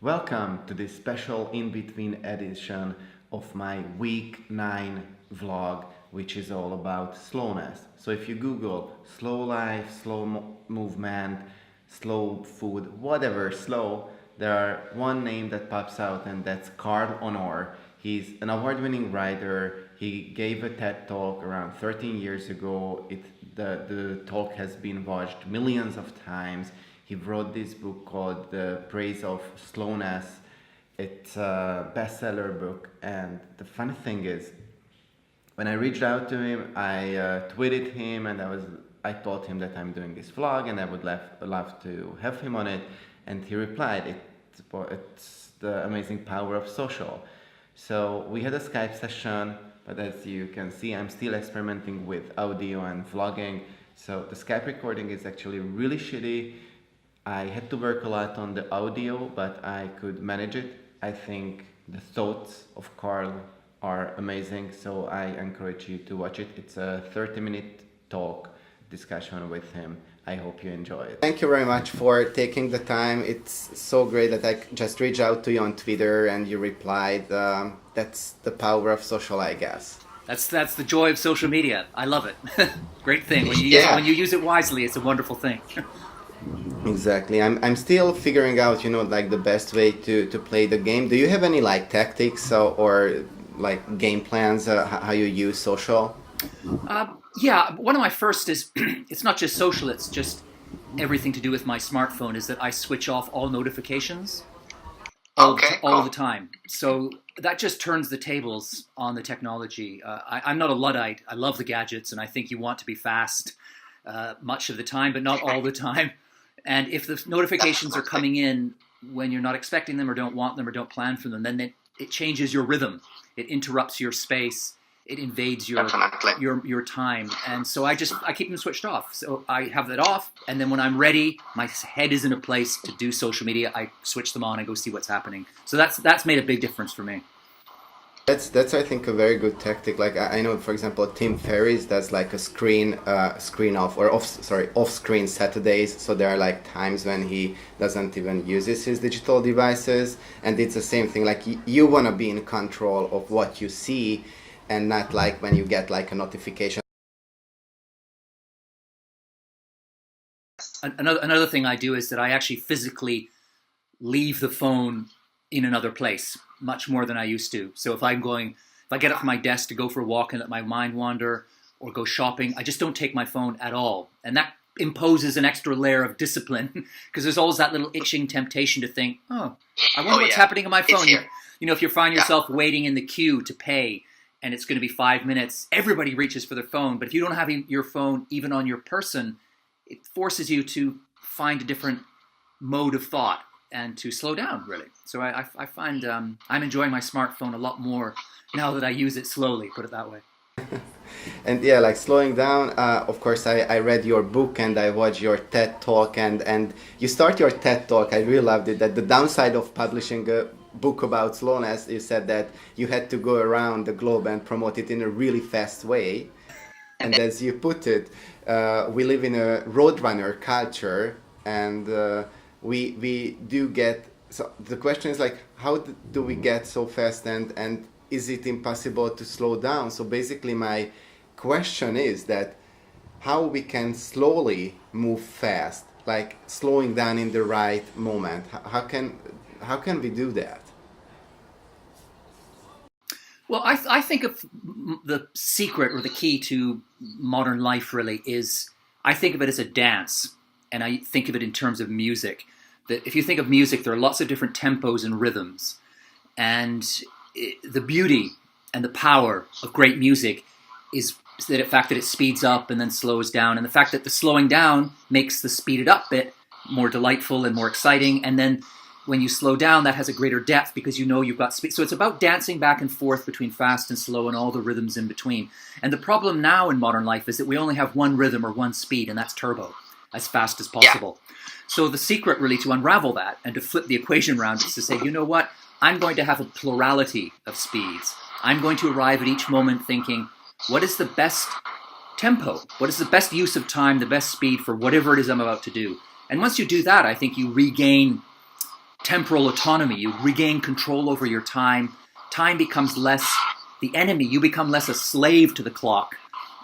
Welcome to this special in-between edition of my week 9 vlog, which is all about slowness. So if you Google slow life, movement, slow food, whatever slow, there are one name that pops out, and that's Carl Honor. He's an award-winning writer. He gave a TED talk around 13 years ago. The talk has been watched millions of times. He wrote this book called The Praise of Slowness. It's a bestseller book, and the funny thing is, when I reached out to him, I tweeted him, and I told him that I'm doing this vlog and I would love to have him on it, and he replied, it's the amazing power of social. So we had a Skype session, but as you can see, I'm still experimenting with audio and vlogging. So the Skype recording is actually really shitty. I had to work a lot on the audio, but I could manage it. I think the thoughts of Carl are amazing, so I encourage you to watch it. It's a 30-minute talk discussion with him. I hope you enjoy it. Thank you very much for taking the time. It's so great that I just reached out to you on Twitter and you replied. That's the power of social, I guess. That's the joy of social media. I love it. Great thing. When you use it wisely, it's a wonderful thing. Exactly. I'm still figuring out, like the best way to play the game. Do you have any like tactics or like game plans, how you use social? Yeah, one of my first is, it's not just social, it's just everything to do with my smartphone, is that I switch off all notifications all the time. So that just turns the tables on the technology. I'm not a Luddite. I love the gadgets, and I think you want to be fast much of the time, but not all the time. And if the notifications are coming in when you're not expecting them or don't want them or don't plan for them, then it changes your rhythm. It interrupts your space. It invades your time. And so I keep them switched off. So I have that off, and then when I'm ready, my head is in a place to do social media, I switch them on and go see what's happening. So that's made a big difference for me. That's I think a very good tactic. Like I know, for example, Tim Ferriss does like a screen off or off screen Saturdays. So there are like times when he doesn't even uses his digital devices, and it's the same thing. Like you want to be in control of what you see, and not like when you get like a notification. Another thing I do is that I actually physically leave the phone in another place much more than I used to. So if I get up from my desk to go for a walk and let my mind wander or go shopping, I just don't take my phone at all. And that imposes an extra layer of discipline because there's always that little itching temptation to think, I wonder what's happening on my phone. If you find yourself waiting in the queue to pay and it's going to be 5 minutes, everybody reaches for their phone. But if you don't have your phone even on your person, it forces you to find a different mode of thought and to slow down, really. So I find I'm enjoying my smartphone a lot more now that I use it slowly, put it that way. And yeah, like slowing down, of course, I read your book and I watched your TED Talk, and you start your TED Talk, I really loved it, that the downside of publishing a book about slowness, you said that you had to go around the globe and promote it in a really fast way. And as you put it, we live in a roadrunner culture, and we do get, so the question is like, how do we get so fast, and is it impossible to slow down? So basically my question is that how we can slowly move fast, like slowing down in the right moment. How can we do that? Well, I think of the secret or the key to modern life really is, I think of it as a dance, and I think of it in terms of music. That if you think of music, there are lots of different tempos and rhythms, and the beauty and the power of great music is the fact that it speeds up and then slows down, and the fact that the slowing down makes the speeded up bit more delightful and more exciting, and then when you slow down, that has a greater depth because you know you've got speed. So it's about dancing back and forth between fast and slow and all the rhythms in between. And the problem now in modern life is that we only have one rhythm or one speed, and that's turbo, as fast as possible. Yeah. So the secret really to unravel that and to flip the equation around is to say, you know what? I'm going to have a plurality of speeds. I'm going to arrive at each moment thinking, what is the best tempo? What is the best use of time, the best speed for whatever it is I'm about to do? And once you do that, I think you regain temporal autonomy. You regain control over your time. Time becomes less the enemy. You become less a slave to the clock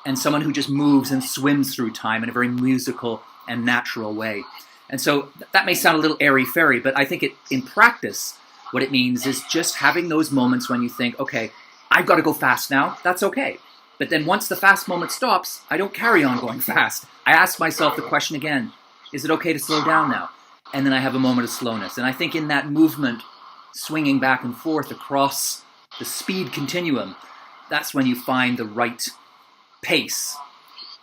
and someone who just moves and swims through time in a very musical and natural way. And so that may sound a little airy-fairy, but I think in practice, what it means is just having those moments when you think, okay, I've got to go fast now. That's okay. But then once the fast moment stops, I don't carry on going fast. I ask myself the question again, is it okay to slow down now? And then I have a moment of slowness. And I think in that movement, swinging back and forth across the speed continuum, that's when you find the right pace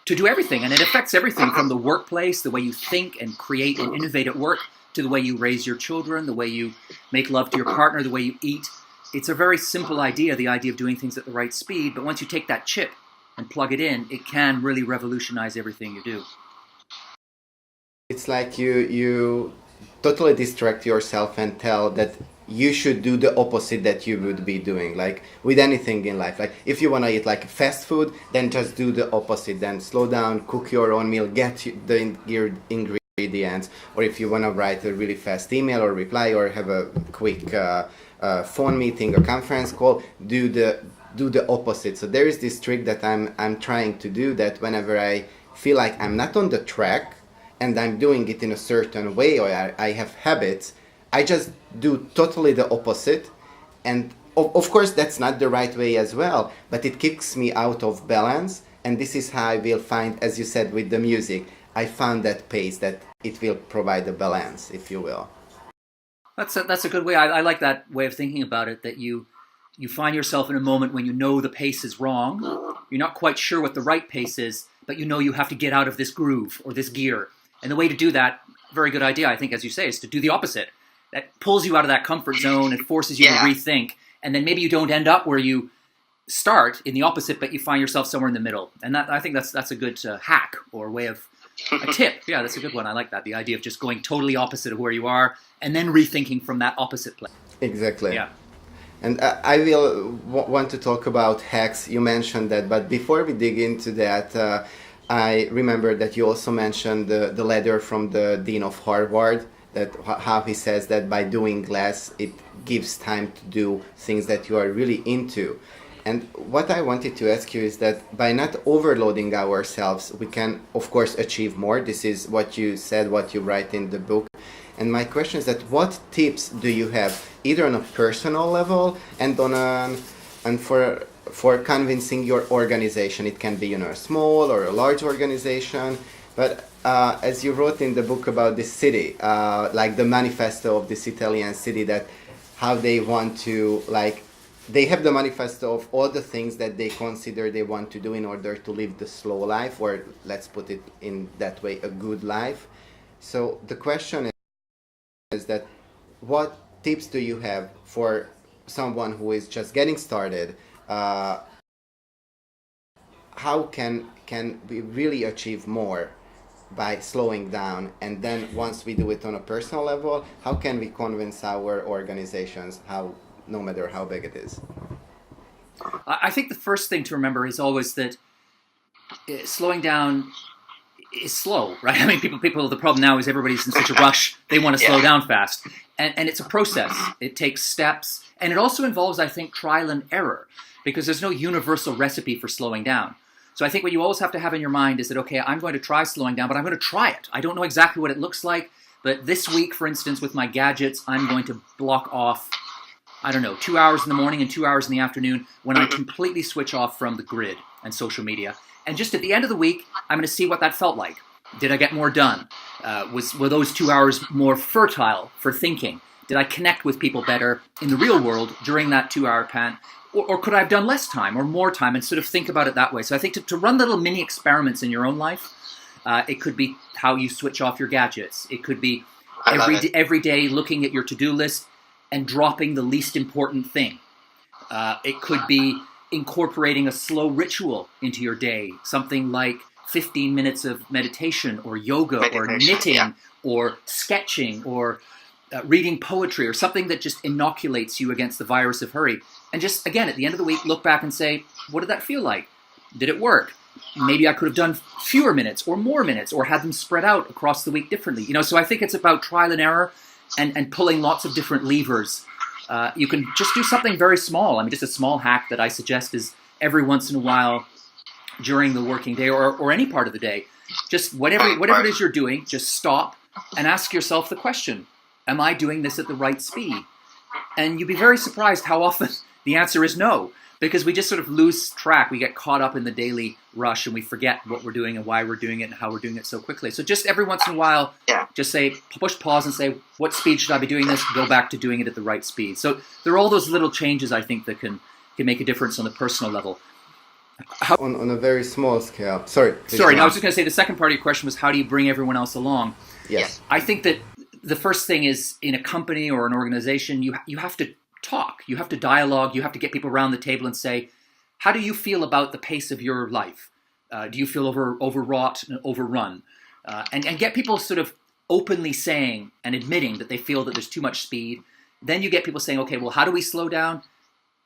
to do everything. And it affects everything from the workplace, the way you think and create and innovate at work, to the way you raise your children, the way you make love to your partner, the way you eat. It's a very simple idea, the idea of doing things at the right speed. But once you take that chip and plug it in, it can really revolutionize everything you do. It's like you totally distract yourself and tell that you should do the opposite that you would be doing, like with anything in life. Like if you want to eat like fast food, then just do the opposite. Then slow down, cook your own meal, get the ingredients. Or if you want to write a really fast email or reply or have a quick phone meeting or conference call, do the opposite. So there is this trick that I'm trying to do, that whenever I feel like I'm not on the track and I'm doing it in a certain way, or I have habits, I just do totally the opposite. And of course that's not the right way as well, but it kicks me out of balance. And this is how I will find, as you said with the music, I found that pace that it will provide a balance, if you will. That's a good way. I like that way of thinking about it, that you find yourself in a moment when you know the pace is wrong. You're not quite sure what the right pace is, but you know you have to get out of this groove or this gear. And the way to do that, very good idea, I think, as you say, is to do the opposite. That pulls you out of that comfort zone and forces you to rethink. And then maybe you don't end up where you start in the opposite, but you find yourself somewhere in the middle. And I think that's a good hack or way of a tip. Yeah, that's a good one. I like that. The idea of just going totally opposite of where you are and then rethinking from that opposite place. Exactly. Yeah. And I will want to talk about hacks. You mentioned that, but before we dig into that, I remember that you also mentioned the letter from the Dean of Harvard, that how he says that by doing less, it gives time to do things that you are really into. And what I wanted to ask you is that by not overloading ourselves, we can, of course, achieve more. This is what you said, what you write in the book. And my question is that what tips do you have, either on a personal level and for convincing your organization? It can be, a small or a large organization. But as you wrote in the book about this city, like the manifesto of this Italian city, that how they want to, like, they have the manifesto of all the things that they consider they want to do in order to live the slow life, or let's put it in that way, a good life. So the question is that what tips do you have for someone who is just getting started? How can we really achieve more by slowing down? And then once we do it on a personal level, how can we convince our organizations, no matter how big it is? I think the first thing to remember is always that slowing down is slow, right? I mean, people. The problem now is everybody's in such a rush; they want to slow down fast, and it's a process. It takes steps, and it also involves, I think, trial and error, because there's no universal recipe for slowing down. So I think what you always have to have in your mind is that, okay, I'm going to try slowing down, but I'm going to try it. I don't know exactly what it looks like, but this week, for instance, with my gadgets, I'm going to block off, 2 hours in the morning and 2 hours in the afternoon when I completely switch off from the grid and social media. And just at the end of the week, I'm going to see what that felt like. Did I get more done? Were those 2 hours more fertile for thinking? Did I connect with people better in the real world during that 2 hour pan? Or could I have done less time or more time, and sort of think about it that way? So I think to run little mini experiments in your own life, it could be how you switch off your gadgets. It could be every day looking at your to-do list and dropping the least important thing. It could be incorporating a slow ritual into your day, something like 15 minutes of meditation or yoga or knitting or sketching or reading poetry or something that just inoculates you against the virus of hurry. And just, again, at the end of the week, look back and say, what did that feel like? Did it work? Maybe I could have done fewer minutes or more minutes or had them spread out across the week differently. So I think it's about trial and error and pulling lots of different levers. You can just do something very small. I mean, just a small hack that I suggest is every once in a while during the working day or any part of the day, just whatever it is you're doing, just stop and ask yourself the question, am I doing this at the right speed? And you'd be very surprised how often the answer is no, because we just sort of lose track. We get caught up in the daily rush and we forget what we're doing and why we're doing it and how we're doing it so quickly. So just every once in a while, just say, push pause and say, what speed should I be doing this? Go back to doing it at the right speed. So there are all those little changes, I think, that can make a difference on the personal level. On a very small scale. Sorry, no, I was just going to say the second part of your question was how do you bring everyone else along? Yes. I think that the first thing is in a company or an organization, you have to talk, you have to dialogue, you have to get people around the table and say, how do you feel about the pace of your life? Do you feel overwrought and overrun? And get people sort of openly saying and admitting that they feel that there's too much speed. Then you get people saying, okay, well, how do we slow down?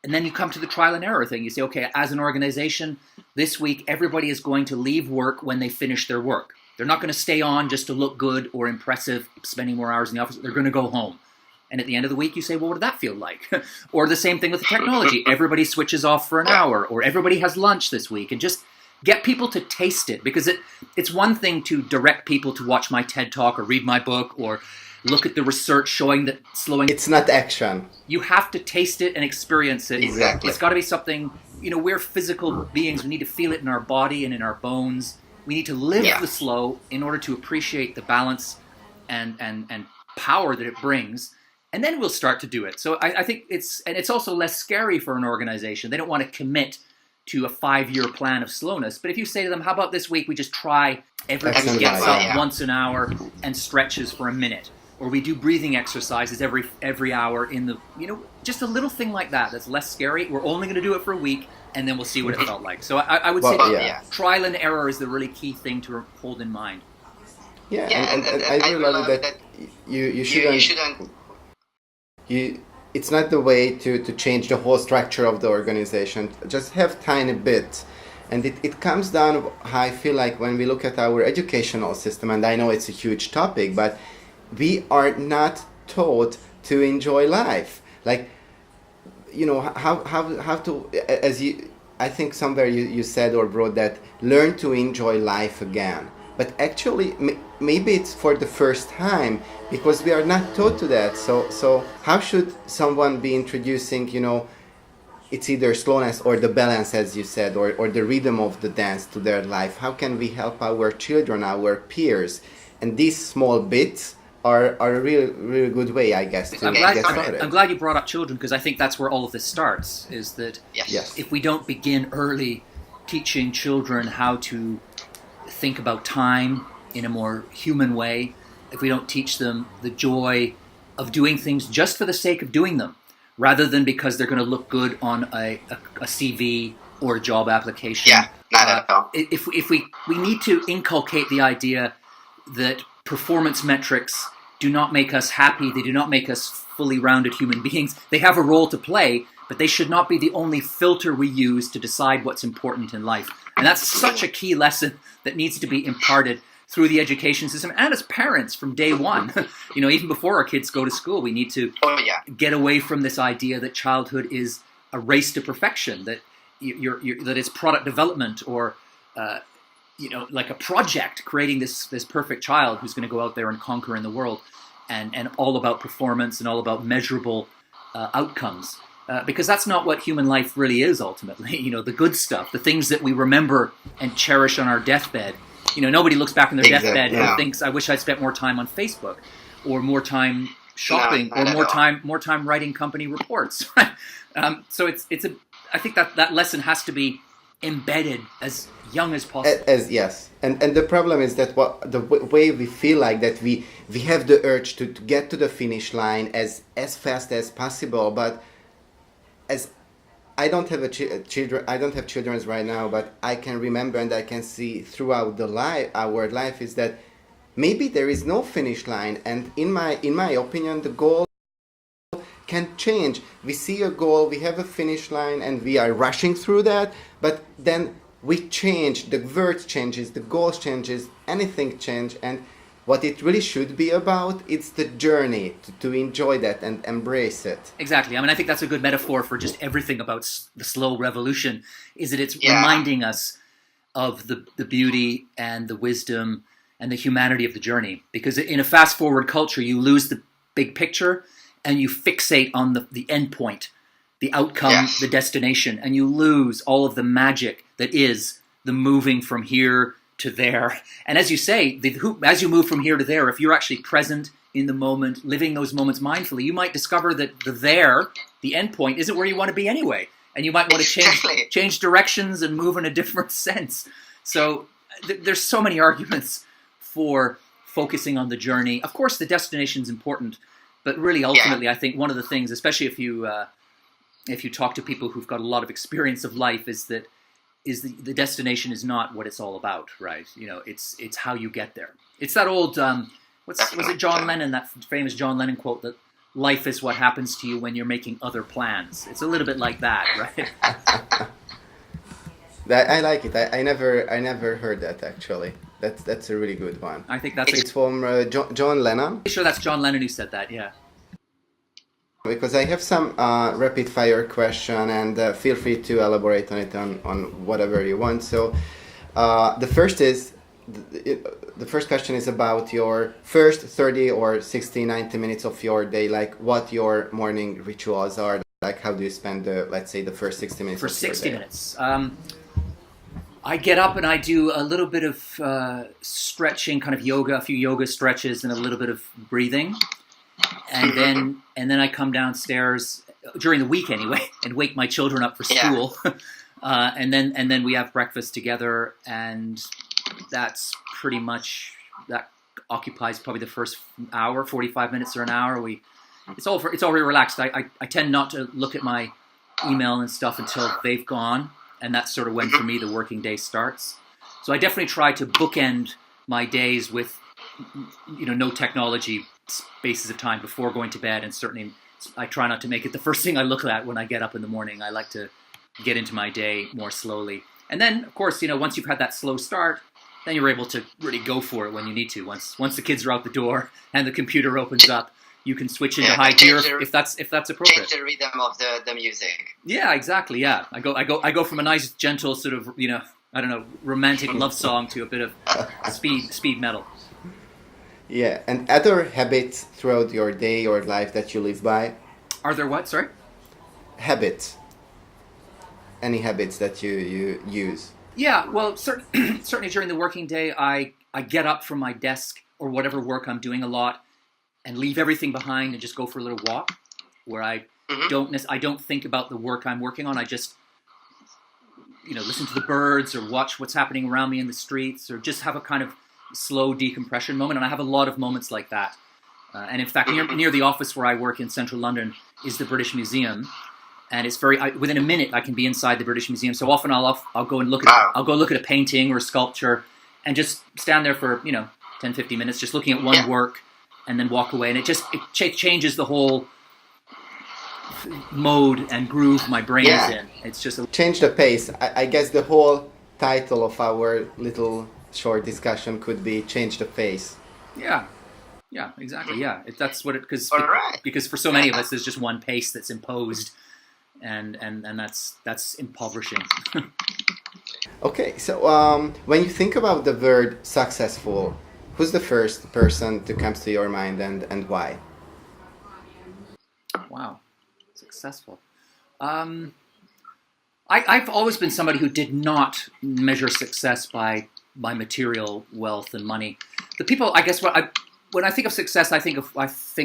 And then you come to the trial and error thing. You say, okay, as an organization, this week, everybody is going to leave work when they finish their work. They're not going to stay on just to look good or impressive, spending more hours in the office. They're going to go home. And at the end of the week, you say, well, what did that feel like? Or the same thing with the technology. Everybody switches off for an hour, or everybody has lunch this week. And just get people to taste it. Because it's one thing to direct people to watch my TED Talk or read my book or look at the research showing that slowing... It's not action. You have to taste it and experience it. Exactly. It's got to be something, we're physical beings. We need to feel it in our body and in our bones. We need to live the slow in order to appreciate the balance and power that it brings. And then we'll start to do it. So I think it's also less scary for an organization. They don't want to commit to a 5-year plan of slowness. But if you say to them, how about this week we just try everybody gets up once an hour and stretches for a minute. Or we do breathing exercises every hour in the, just a little thing like that that's less scary. We're only going to do it for a week, and then we'll see what it felt like. So I would say trial and error is the really key thing to hold in mind. Yeah, and I really love that you shouldn't... It's not the way to change the whole structure of the organization. Just have tiny bits. And it comes down how I feel like when we look at our educational system, and I know it's a huge topic, but we are not taught to enjoy life. Like, how to, I think somewhere you said or wrote that, learn to enjoy life again. But actually, maybe it's for the first time because we are not taught to that. So how should someone be introducing, it's either slowness or the balance, as you said, or the rhythm of the dance to their life? How can we help our children, our peers? And these small bits are a really good way, I guess, to get started. I'm glad you brought up children because I think that's where all of this starts, is that if we don't begin early teaching children how to think about time in a more human way, if we don't teach them the joy of doing things just for the sake of doing them, rather than because they're going to look good on a CV or a job application. Yeah, not at all. If we need to inculcate the idea that performance metrics do not make us happy, they do not make us fully rounded human beings. They have a role to play, but they should not be the only filter we use to decide what's important in life. And that's such a key lesson that needs to be imparted through the education system and as parents from day one. Even before our kids go to school, we need to get away from this idea that childhood is a race to perfection, that that it's product development or like a project, creating this perfect child who's going to go out there and conquer in the world, and all about performance and all about measurable outcomes. Because that's not what human life really is ultimately. The good stuff, the things that we remember and cherish on our deathbed. Nobody looks back on their deathbed and thinks, I wish I'd spent more time on Facebook or more time shopping or more time writing company reports. So I think that lesson has to be embedded as young as possible. And the problem is that the way we feel like that we have the urge to get to the finish line as fast as possible, but as I don't have children right now, but I can remember and I can see throughout our life is that maybe there is no finish line, and in my opinion, the goal can change. We see a goal, we have a finish line, and we are rushing through that, but then we change, the words changes, the goals changes, anything change, and what it really should be about, it's the journey to enjoy that and embrace it. Exactly. I mean, I think that's a good metaphor for just everything about the slow revolution, is that it's reminding us of the beauty and the wisdom and the humanity of the journey. Because in a fast-forward culture, you lose the big picture and you fixate on the end point, the outcome, the destination, and you lose all of the magic that is the moving from here to there. And as you say, as you move from here to there, if you're actually present in the moment, living those moments mindfully, you might discover that the end point, isn't where you want to be anyway. And you might want to change directions and move in a different sense. So there's so many arguments for focusing on the journey. Of course, the destination is important, but really, ultimately, I think one of the things, especially if you talk to people who've got a lot of experience of life, is that the destination is not what it's all about, right? You know, it's how you get there. It's that old was it John Lennon, that famous John Lennon quote that life is what happens to you when you're making other plans. It's a little bit like that, right? I like it. I never heard that actually. That's a really good one. I think it's from John Lennon. I'm sure that's John Lennon who said that. Yeah. Because I have some rapid fire question, and feel free to elaborate on it on whatever you want. So the first question is about your first 30 or 60, 90 minutes of your day, like what your morning rituals are, like how do you spend let's say the first 60 minutes of your day? For 60 minutes. I get up and I do a little bit of stretching, kind of yoga, a few yoga stretches and a little bit of breathing. And then I come downstairs during the week anyway and wake my children up for school. And then we have breakfast together, and that's pretty much, that occupies probably the first hour, 45 minutes or an hour. It's all very relaxed. I tend not to look at my email and stuff until they've gone, and that's sort of when for me the working day starts. So I definitely try to bookend my days with, no technology spaces of time before going to bed, and certainly I try not to make it the first thing I look at when I get up in the morning. I like to get into my day more slowly. And then, of course, once you've had that slow start, then you're able to really go for it when you need to. Once the kids are out the door and the computer opens up, you can switch into high gear if that's appropriate. Change the rhythm of the music. Yeah, exactly. Yeah, I go from a nice, gentle sort of romantic love song to a bit of speed metal. Yeah, and other habits throughout your day or life that you live by? Are there what? Sorry? Habits. Any habits that you use? Yeah, well, certainly during the working day, I get up from my desk or whatever work I'm doing a lot and leave everything behind and just go for a little walk where I don't think about the work I'm working on. I just listen to the birds or watch what's happening around me in the streets, or just have a kind of slow decompression moment. And I have a lot of moments like that. And in fact, near the office where I work in central London is the British Museum. And it's within a minute I can be inside the British Museum. So often I'll go and look at a painting or a sculpture and just stand there for 10, 15 minutes just looking at one work, and then walk away. And it changes the whole mode and groove my brain is in. It's just change the pace. I guess the whole title of our little short discussion could be change the pace. Yeah, exactly. Yeah, that's what because for so many of us there's just one pace that's imposed, and that's impoverishing. Okay, so when you think about the word successful, who's the first person to come to your mind, and why? Wow, successful. I've always been somebody who did not measure success by material wealth and money. The people, I guess, when I think of success, I think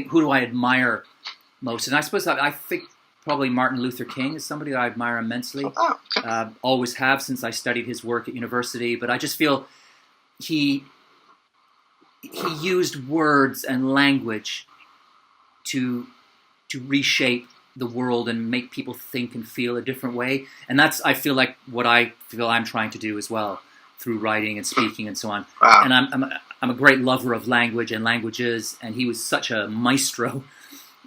who do I admire most? And I suppose I think probably Martin Luther King is somebody that I admire immensely. Always have since I studied his work at university. But I just feel he used words and language to reshape the world and make people think and feel a different way. And that's, I feel like, what I feel I'm trying to do as well, through writing and speaking and so on. Wow. And I'm a great lover of language and languages, and he was such a maestro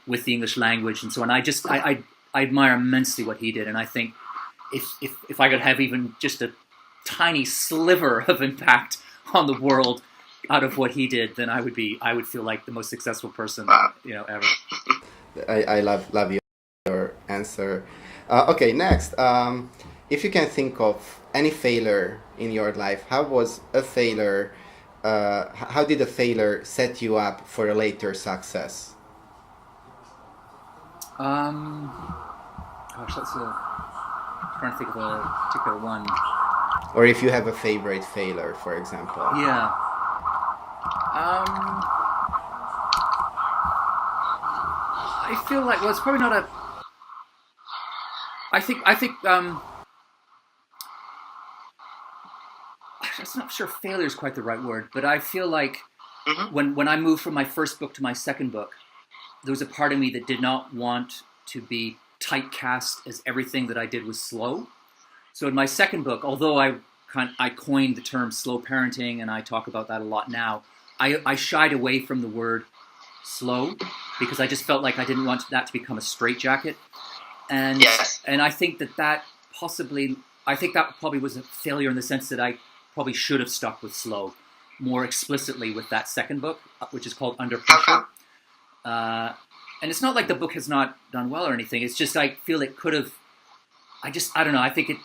with the English language and so on. I admire immensely what he did, and I think if I could have even just a tiny sliver of impact on the world, out of what he did, then I would feel like the most successful person, Wow. ever. I love your answer. Okay, next. If you can think of any failure in your life, how was a failure? How did a failure set you up for a later success? Gosh, I'm trying to think of a particular one. Or if you have a favorite failure, for example. Yeah. I feel like, well, it's probably not a. I think. I'm not sure failure is quite the right word, but I feel like when I moved from my first book to my second book, there was a part of me that did not want to be typecast as everything that I did was slow. So in my second book, although I coined the term slow parenting, and I talk about that a lot now, I shied away from the word slow because I just felt like I didn't want that to become a straitjacket. And Yes. and I think that probably was a failure in the sense that I probably should have stuck with slow more explicitly with that second book, which is called Under How Pressure. come? And it's not like the book has not done well or anything. It's just I feel it could have. I don't know. I think it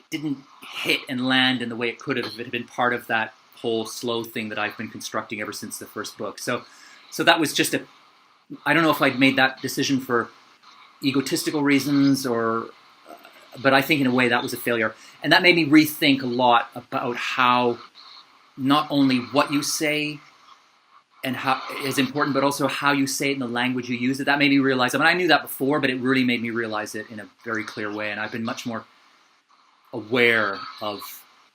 didn't hit and land in the way it could have if it had been part of that whole slow thing that I've been constructing ever since the first book. So that was just I don't know if I'd made that decision for egotistical reasons but I think in a way that was a failure. And that made me rethink a lot about how not only what you say and how is important, but also how you say it in the language you use it. That made me realize, I knew that before, but it really made me realize it in a very clear way. And I've been much more aware of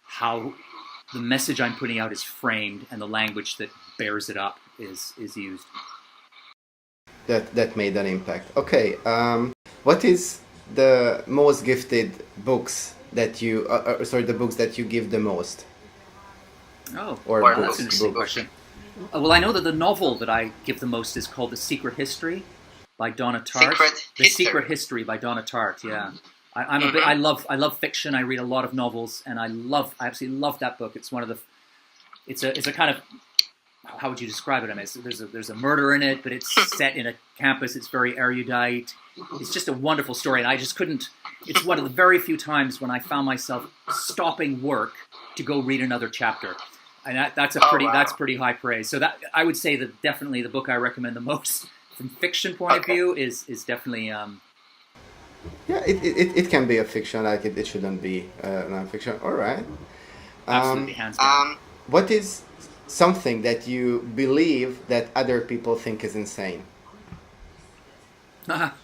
how the message I'm putting out is framed and the language that bears it up is used. That made an impact. Okay, what is the most gifted books that you, the books that you give the most? Oh, Or well, books, that's an interesting books. question. Well, I know that the novel that I give the most is called The Secret History by Donna Tartt. The Secret History by Donna Tartt. Yeah, I love fiction. I read a lot of novels, and I absolutely love that book. It's one of the. It's a kind of. How would you describe it? I mean, there's a murder in it, but it's set in a campus. It's very erudite. It's just a wonderful story, and I just couldn't. It's one of the very few times when I found myself stopping work to go read another chapter. And that's pretty high praise. So that I would say that definitely the book I recommend the most from fiction point of view is definitely. Yeah, it can be a fiction, like it shouldn't be non-fiction. All right. Absolutely, hands down. What is something that you believe that other people think is insane? That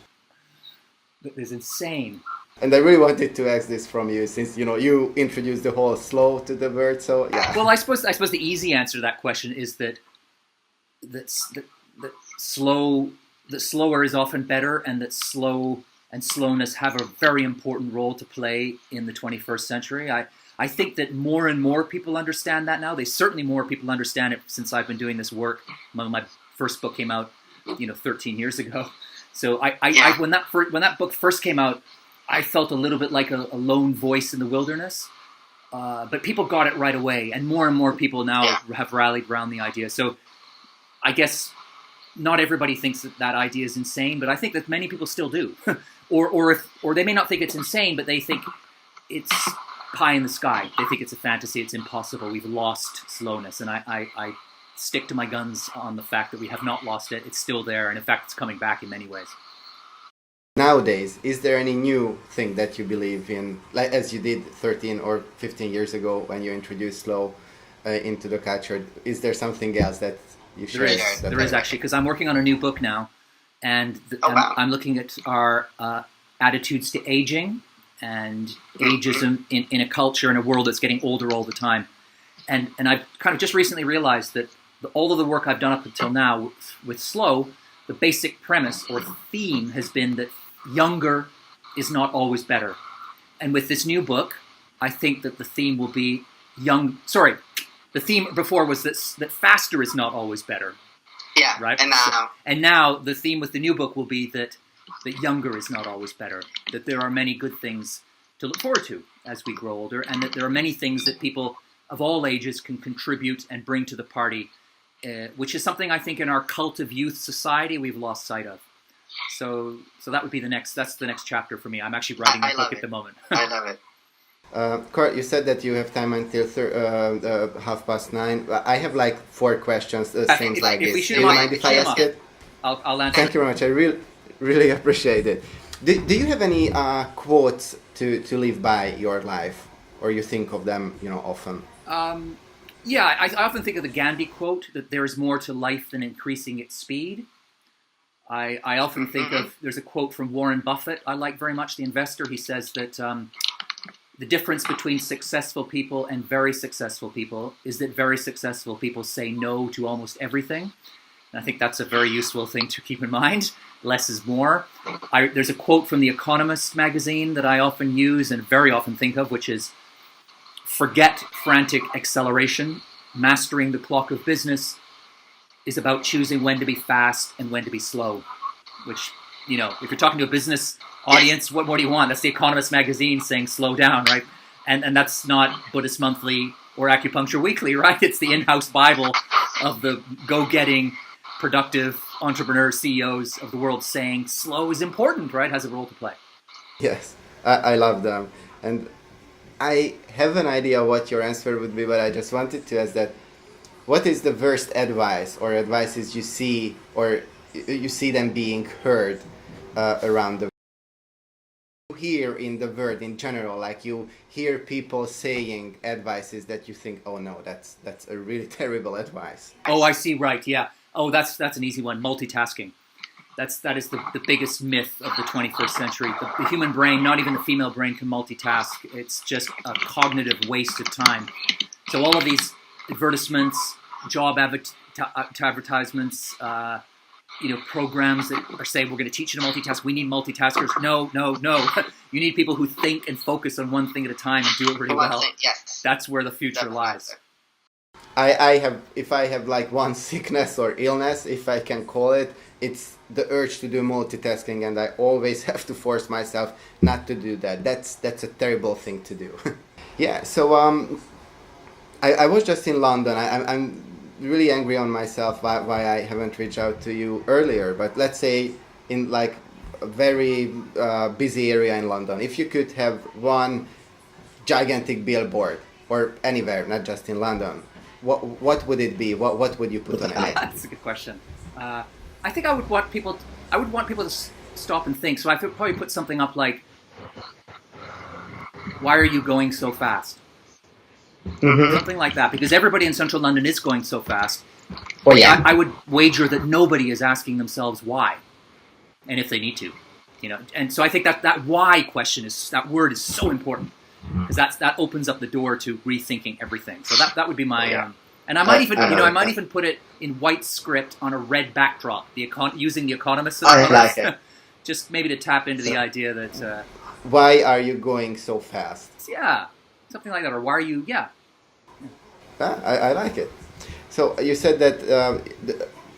is insane. And I really wanted to ask this from you, since you introduced the whole slow to the word. So yeah. Well, I suppose the easy answer to that question is that slower is often better, and that slow and slowness have a very important role to play in the 21st century. I think that more and more people understand that now. Certainly more people understand it since I've been doing this work. My first book came out, 13 years ago. So when that book first came out, I felt a little bit like a lone voice in the wilderness. But people got it right away, and more people now have rallied around the idea. So I guess not everybody thinks that idea is insane, but I think that many people still do. or they may not think it's insane, but they think it's pie in the sky. They think it's a fantasy. It's impossible. We've lost slowness, and I stick to my guns on the fact that we have not lost it. It's still there, and in fact, it's coming back in many ways. Nowadays, is there any new thing that you believe in, like as you did 13 or 15 years ago when you introduced slow into the culture? Is there something else that you share? There is actually, because I'm working on a new book now, and I'm looking at our attitudes to aging and ageism in a culture, in a world that's getting older all the time. And I've kind of just recently realized that all of the work I've done up until now with slow, the basic premise or theme has been that younger is not always better. And with this new book, I think that the theme will be the theme before was that faster is not always better. Yeah, right? And now the theme with the new book will be that younger is not always better, that there are many good things to look forward to as we grow older, and that there are many things that people of all ages can contribute and bring to the party, which is something I think in our cult of youth society we've lost sight of. So that would be that's the next chapter for me. I'm actually writing a book at the moment. I love it. Kurt, you said that you have time until 9:30. I have like 4 questions, things like this. Do you mind if I ask it? I'll answer. Thank you very much. I really appreciate it. Do you have any quotes to live by your life, or you think of them, often? Yeah, I often think of the Gandhi quote that there is more to life than increasing its speed. I often think of, there's a quote from Warren Buffett I like very much, the investor. He says that the difference between successful people and very successful people is that very successful people say no to almost everything. And I think that's a very useful thing to keep in mind. Less is more. There's a quote from The Economist magazine that I often use and very often think of, which is, forget frantic acceleration. Mastering the clock of business is about choosing when to be fast and when to be slow. Which, if you're talking to a business audience, what more do you want? That's The Economist magazine saying slow down, right? And that's not Buddhist Monthly or Acupuncture Weekly, right? It's the in-house Bible of the go-getting, productive entrepreneurs, CEOs of the world saying slow is important, right? Has a role to play. Yes, I love them. And I have an idea what your answer would be, but I just wanted to ask that, what is the worst advice or advices you see, or you see them being heard around the world? You hear in the world in general, like you hear people saying advices that you think, oh no, that's a really terrible advice. Oh, I see, right, yeah. Oh, that's an easy one, multitasking. That is the biggest myth of the 21st century. The human brain, not even the female brain, can multitask. It's just a cognitive waste of time. So all of these advertisements, job advertisements, programs that are saying we're going to teach you to multitask. We need multitaskers. No. You need people who think and focus on one thing at a time and do it really well. Yes. That's where the future lies. If I have like one sickness or illness, if I can call it, it's the urge to do multitasking, and I always have to force myself not to do that. That's a terrible thing to do. Yeah. So I was just in London. I'm really angry on myself why I haven't reached out to you earlier. But let's say in like a very busy area in London, if you could have one gigantic billboard, or anywhere, not just in London, what would it be? What would you put on it? That's a good question. I think I would want people to stop and think. So I could probably put something up like, "Why are you going so fast?" Mm-hmm. Something like that, because everybody in central London is going so fast. Oh yeah. I would wager that nobody is asking themselves why, and if they need to, And so I think that why question that word is so important, because that opens up the door to rethinking everything. So that would be my. And I might even put it in white script on a red backdrop. Using The Economist. I like it. Just maybe to tap into the idea that. Why are you going so fast? Yeah, something like that, or why are you? Yeah. I like it. So you said that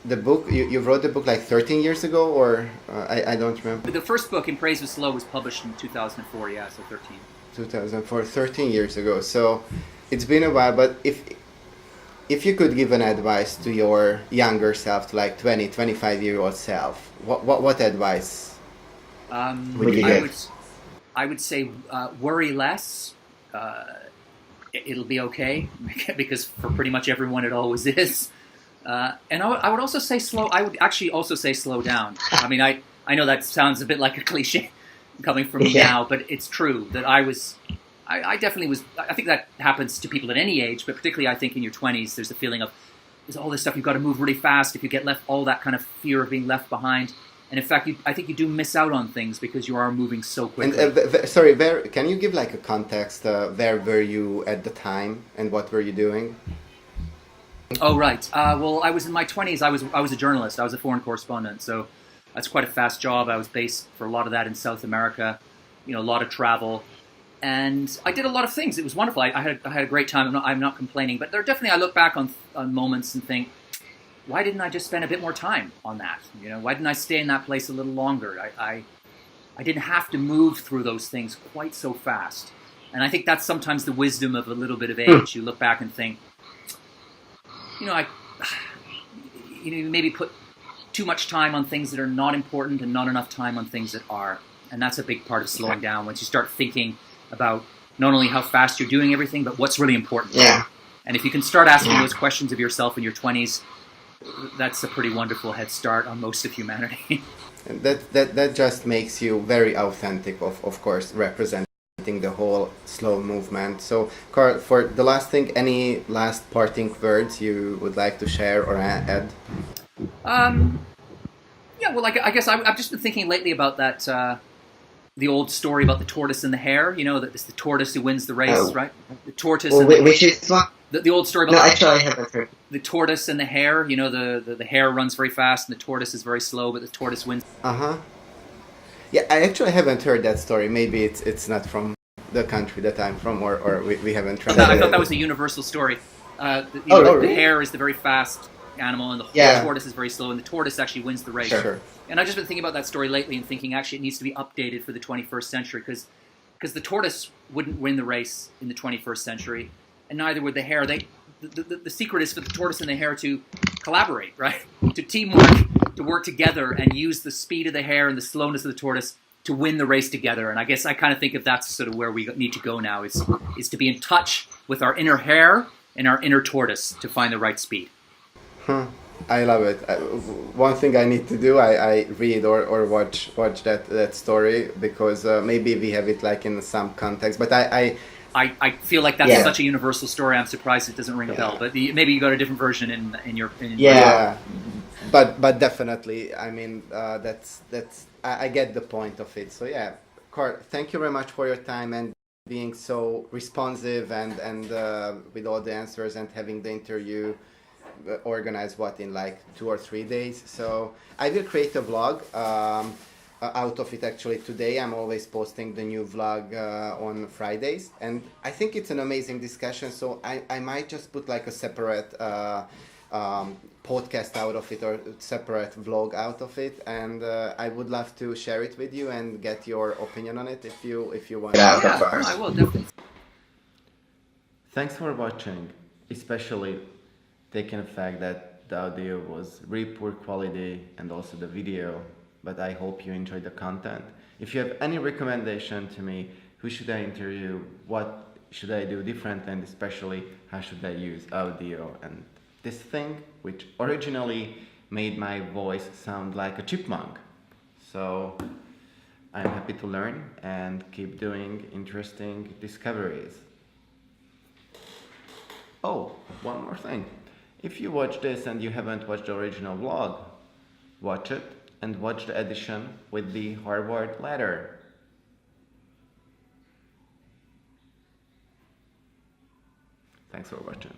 the book you wrote the book like 13 years ago, or I don't remember. The first book, In Praise of Slow, was published in 2004. Yeah, so 13. 2004, 13 years ago. So it's been a while, but if you could give an advice to your younger self, to like 20, 25-year-old self, what advice would you give? I would say worry less. It'll be okay, because for pretty much everyone it always is. And I would also say slow. I would actually also say slow down. I mean, I know that sounds a bit like a cliche coming from me now, but it's true that I definitely was. I think that happens to people at any age, but particularly I think in your 20s, there's a feeling of there's all this stuff you've got to move really fast. If you get left, all that kind of fear of being left behind. And in fact, I think you do miss out on things because you are moving so quickly. And sorry, can you give like a context? Where were you at the time, and what were you doing? Oh, right. Well, I was in my 20s. I was a journalist. I was a foreign correspondent. So that's quite a fast job. I was based for a lot of that in South America. A lot of travel, and I did a lot of things. It was wonderful. I had a great time. I'm not complaining. But there definitely, I look back on moments and think, why didn't I just spend a bit more time on that? Why didn't I stay in that place a little longer? I didn't have to move through those things quite so fast. And I think that's sometimes the wisdom of a little bit of age. You look back and think, you maybe put too much time on things that are not important and not enough time on things that are. And that's a big part of slowing down. Once you start thinking about not only how fast you're doing everything, but what's really important. Yeah. And if you can start asking those questions of yourself in your 20s, that's a pretty wonderful head start on most of humanity. And that just makes you very authentic, of course, representing the whole slow movement. So, Carl, for the last thing, any last parting words you would like to share or add? Yeah, well, I guess I've just been thinking lately about that, the old story about the tortoise and the hare. That it's the tortoise who wins the race, right? The tortoise and which is one? the old story about No, actually, I haven't heard. the tortoise and the hare. The hare runs very fast and the tortoise is very slow, but the tortoise wins. Uh-huh. Yeah, I actually haven't heard that story. Maybe it's not from the country that I'm from, or we haven't I translated. thought that was a universal story. The really? hare is the very fast animal, and the tortoise is very slow, and the tortoise actually wins the race. Sure. And I've just been thinking about that story lately and thinking actually it needs to be updated for the 21st century because the tortoise wouldn't win the race in the 21st century, and neither would the hare. The secret is for the tortoise and the hare to collaborate, right? To teamwork, to work together and use the speed of the hare and the slowness of the tortoise to win the race together. And I guess I kind of think if that's sort of where we need to go now is to be in touch with our inner hare and our inner tortoise to find the right speed. I love it. One thing I need to do, I read or watch that story because maybe we have it like in some context. But I feel like that's such a universal story. I'm surprised it doesn't ring a bell. But maybe you got a different version in your. But definitely, I mean that's I get the point of it. So yeah, Carl, thank you very much for your time and being so responsive and with all the answers and having the interview organized in like 2 or 3 days. So I will create a vlog out of it actually today. I'm always posting the new vlog on Fridays, and I think it's an amazing discussion. So I might just put like a separate podcast out of it or separate vlog out of it, and I would love to share it with you and get your opinion on it if you want. I will definitely. Thanks for watching, especially taking the fact that the audio was really poor quality and also the video, but I hope you enjoyed the content. If you have any recommendation to me, who should I interview, what should I do differently, and especially how should I use audio and this thing, which originally made my voice sound like a chipmunk. So I'm happy to learn and keep doing interesting discoveries. Oh, one more thing. If you watch this and you haven't watched the original vlog, watch it and watch the edition with the Harvard letter. Thanks for watching.